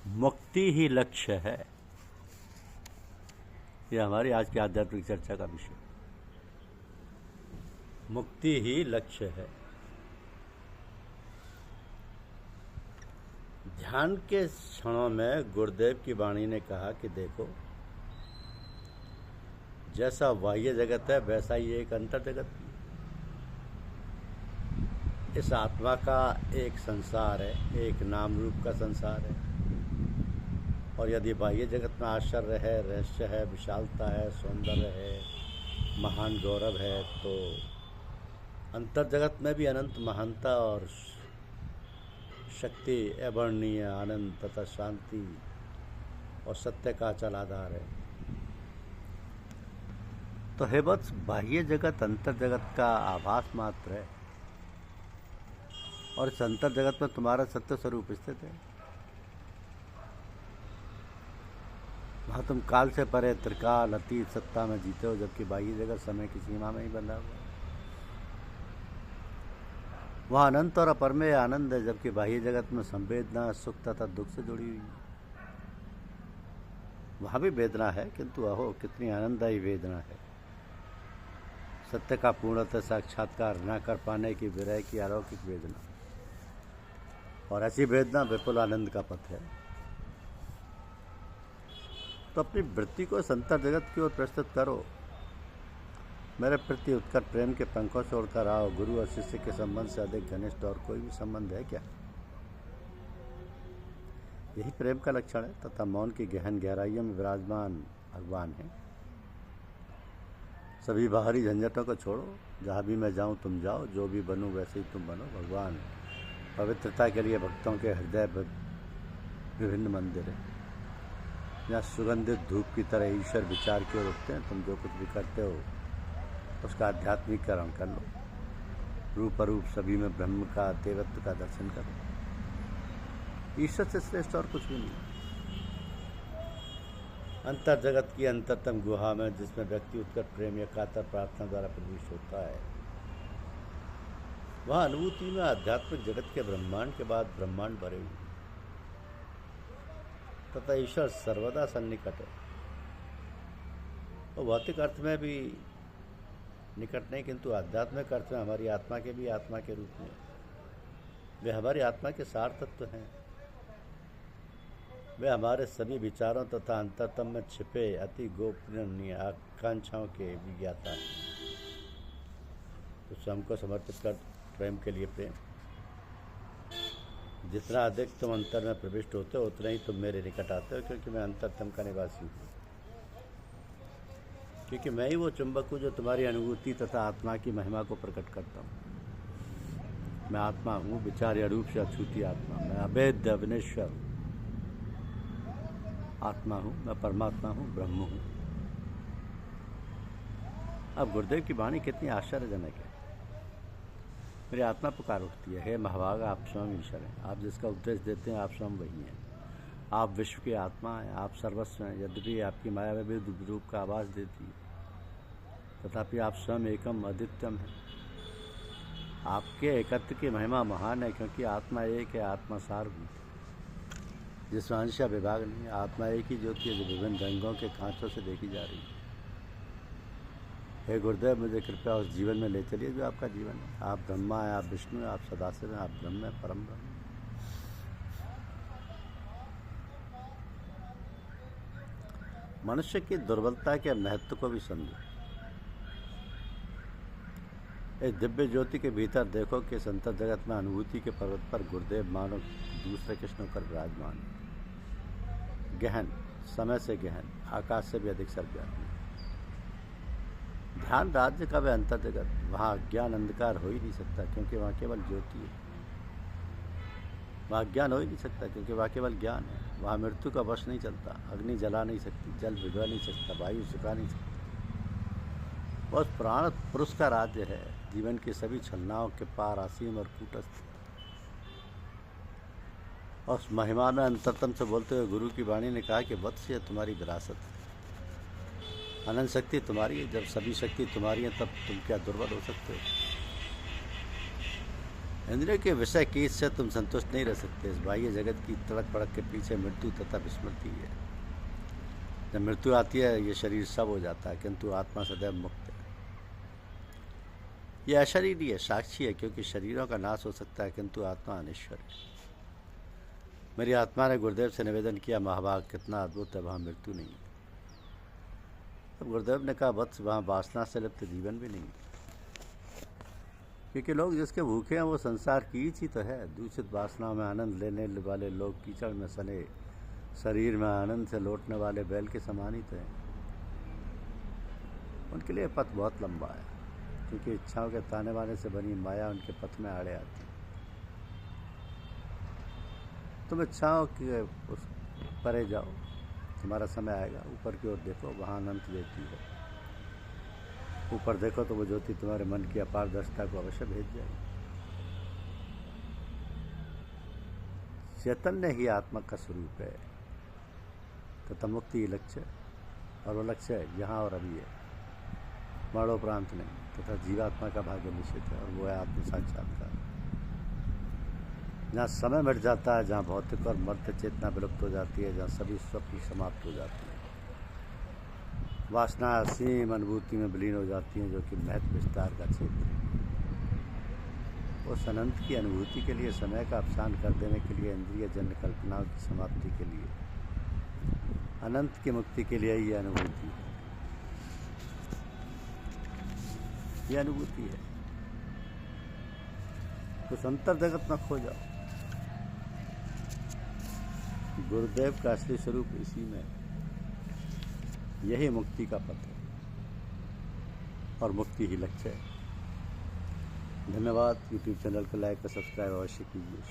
मुक्ति ही लक्ष्य है। यह हमारी आज की आध्यात्मिक चर्चा का विषय। मुक्ति ही लक्ष्य है। ध्यान के क्षणों में गुरुदेव की वाणी ने कहा कि देखो, जैसा बाह्य जगत है वैसा ही एक अंतर जगत भी है। इस आत्मा का एक संसार है, एक नाम रूप का संसार है। और यदि बाह्य जगत में आश्चर्य है, रहस्य है, विशालता है, सौंदर्य है, महान गौरव है, तो अंतर जगत में भी अनंत महानता और शक्ति, अवर्णनीय आनंद तथा शांति और सत्य का अचल आधार है। तो हे वत्स, बाह्य जगत अंतर जगत का आभास मात्र है और इस अंतर जगत में तुम्हारा सत्य स्वरूप स्थित है। वहाँ तुम काल से परे त्रिकाल अतीत सत्ता में जीते हो, जबकि बाह्य जगत समय की सीमा में ही बंधा हुआ है। वहाँ अनंत और अपरमेय आनंद है, जबकि बाह्य जगत में संवेदना सुख तथा दुख से जुड़ी हुई है। वहाँ भी वेदना है, किंतु अहो कितनी आनंददायी वेदना है। सत्य का पूर्णतः साक्षात्कार न कर पाने की विरह की अलौकिक वेदना, और ऐसी वेदना विपुल आनंद का पथ है। तो अपनी वृत्ति को संतर जगत की ओर प्रस्तुत करो। मेरे प्रति उत्कट प्रेम के पंखों से उड़कर आओ। गुरु और शिष्य के संबंध से अधिक घनिष्ठ और कोई भी संबंध है क्या? यही प्रेम का लक्षण है तथा मौन की गहन गहराइयों में विराजमान भगवान है। सभी बाहरी झंझटों को छोड़ो। जहाँ भी मैं जाऊँ तुम जाओ, जो भी बनूँ वैसे ही तुम बनो। भगवान पवित्रता के लिए भक्तों के हृदय विभिन्न मंदिर हैं, यहाँ सुगंधित धूप की तरह ईश्वर विचार की ओर उठते हैं। तुम जो कुछ भी करते हो उसका आध्यात्मिकरण कर लो। रूप अरूप सभी में ब्रह्म का देवत्व का दर्शन करो। ईश्वर से श्रेष्ठ और कुछ भी नहीं। अंतर जगत की अंतरतम गुहा में, जिसमें व्यक्ति उत्कट प्रेम या कातर प्रार्थना द्वारा प्रविष्ट होता है, वहाँ अनुभूति में आध्यात्मिक जगत के ब्रह्मांड के बाद ब्रह्मांड भरे हुए तथा ईश्वर सर्वदा सन्निकट है। और भौतिक अर्थ में भी निकट नहीं, किंतु आध्यात्मिक अर्थ में हमारी आत्मा के भी आत्मा के रूप में वे हमारी आत्मा के सार तत्व हैं। वे हमारे सभी विचारों तथा अंतरतम में छिपे अति गोपनीय आकांक्षाओं के विज्ञाता हैं। तो स्वयं को समर्पित कर प्रेम के लिए प्रेम। जितना अधिक तुम अंतर में प्रविष्ट होते हो उतना ही तुम मेरे निकट आते हो, क्योंकि मैं अंतरतम का निवासी हूँ। क्योंकि मैं ही वो चुंबक हूँ जो तुम्हारी अनुभूति तथा आत्मा की महिमा को प्रकट करता हूँ। मैं आत्मा हूँ, विचार्य रूप से अछूती आत्मा। मैं अभेद्य अविनेश्वर आत्मा हूँ। मैं परमात्मा हूँ, ब्रह्म हूँ। अब गुरुदेव की वाणी कितनी आश्चर्यजनक है। मेरी आत्मा पुकार उठती है, हे महाभागा, आप स्वयं ईश्वर हैं। आप जिसका उपदेश देते हैं आप स्वयं वही हैं। आप विश्व की आत्मा हैं, आप सर्वस्व हैं। यद्यपि आपकी माया में भी रूप का आवाज़ देती है, तथापि आप स्वयं एकम अद्वितीयम हैं। आपके एकत्व की महिमा महान है, क्योंकि आत्मा एक है, आत्मा सारभूत है, जिसमें अंश या विभाग नहीं है। आत्मा एक ही ज्योति है जो विभिन्न रंगों के कांचों से देखी जा रही है। हे गुरुदेव, मुझे कृपया उस जीवन में ले चलिए जो आपका जीवन है। आप ब्रह्मा हैं, आप विष्णु हैं, आप सदाशिव हैं, आप ब्रह्म हैं, परम ब्रह्म। मनुष्य की दुर्बलता के महत्व को भी समझो। इस दिव्य ज्योति के भीतर देखो कि संतर जगत में अनुभूति के पर्वत पर गुरुदेव मानो दूसरे कृष्ण होकर विराजमान है। गहन, समय से गहन, आकाश से भी अधिक सर्वव्यापी। ध्यान राज्य का वह अंतर जगत, वहाँ अज्ञान अंधकार हो ही नहीं सकता, क्योंकि वहाँ केवल ज्योति है। वहाँ अज्ञान हो ही नहीं सकता, क्योंकि वहाँ केवल ज्ञान है। वहाँ मृत्यु का वश नहीं चलता, अग्नि जला नहीं सकती, जल भिगो नहीं सकता, वायु सुखा नहीं सकती। बहुत प्राण पुरुष का राज्य है, जीवन की सभी छलनाओं के पार असीम और कूटस्थ। और उस महिमा में अंतरतम से बोलते हुए गुरु की वाणी ने कहा कि वत्स, यह तुम्हारी विरासत है। अनंत शक्ति तुम्हारी है। जब सभी शक्ति तुम्हारी है, तब तुम क्या दुर्बल हो सकते हो? इंद्रियों के विषय की से तुम संतुष्ट नहीं रह सकते। इस बाह्य जगत की तड़क भड़क के पीछे मृत्यु तथा विस्मृति है। जब मृत्यु आती है ये शरीर सब हो जाता है, किंतु आत्मा सदैव मुक्त है। ये अशरीरी है, साक्षी है, क्योंकि शरीरों का नाश हो सकता है किंतु आत्मा अनश्वर है। मेरी आत्मा ने गुरुदेव से निवेदन किया, महाभाग कितना अद्भुत है, वहाँ मृत्यु नहीं है। तब गुरुदेव ने कहा, वत्स वहाँ वासना से लिप्त जीवन भी नहीं है, क्योंकि लोग जिसके भूखे हैं वो संसार की ही तो है। दूषित वासनाओं में आनंद लेने वाले लोग कीचड़ में सने शरीर में आनंद से लौटने वाले बैल के समान ही तो हैं। उनके लिए पथ बहुत लंबा है, क्योंकि इच्छाओं के ताने बाने से बनी माया उनके पथ में आड़े आती है। तुम इच्छाओं के उस परे जाओ, तुम्हारा समय आएगा। ऊपर की ओर देखो, वहाँ अनंत ज्योति है। ऊपर देखो तो वो ज्योति तुम्हारे मन की अपारदर्शिता को अवश्य भेज जाएगी। चैतन्य ही आत्मा का स्वरूप है तथा मुक्ति ही लक्ष्य है, और वो लक्ष्य है यहाँ और अभी है, मरणोपरांत नहीं। तथा जीवात्मा का भाग्य निश्चित है, और वो है आत्म साक्षात्कार। जहाँ समय मिट जाता है, जहाँ भौतिक और मर्त्य चेतना विलुप्त हो जाती है, जहाँ सभी स्वप्न समाप्त हो जाती है, वासना असीम अनुभूति में विलीन हो जाती हैं, जो कि महत्व विस्तार का क्षेत्र है। उस अनंत की अनुभूति के लिए, समय का अवसान कर देने के लिए, इंद्रिय जन्य कल्पनाओं की समाप्ति के लिए, अनंत की मुक्ति के लिए ये अनुभूति है। ये अनुभूति है। उस अंतर जगत में खो जाओ। गुरुदेव का असली स्वरूप इसी में, यही मुक्ति का पथ है, और मुक्ति ही लक्ष्य है। धन्यवाद। यूट्यूब चैनल को लाइक और सब्सक्राइब अवश्य कीजिए।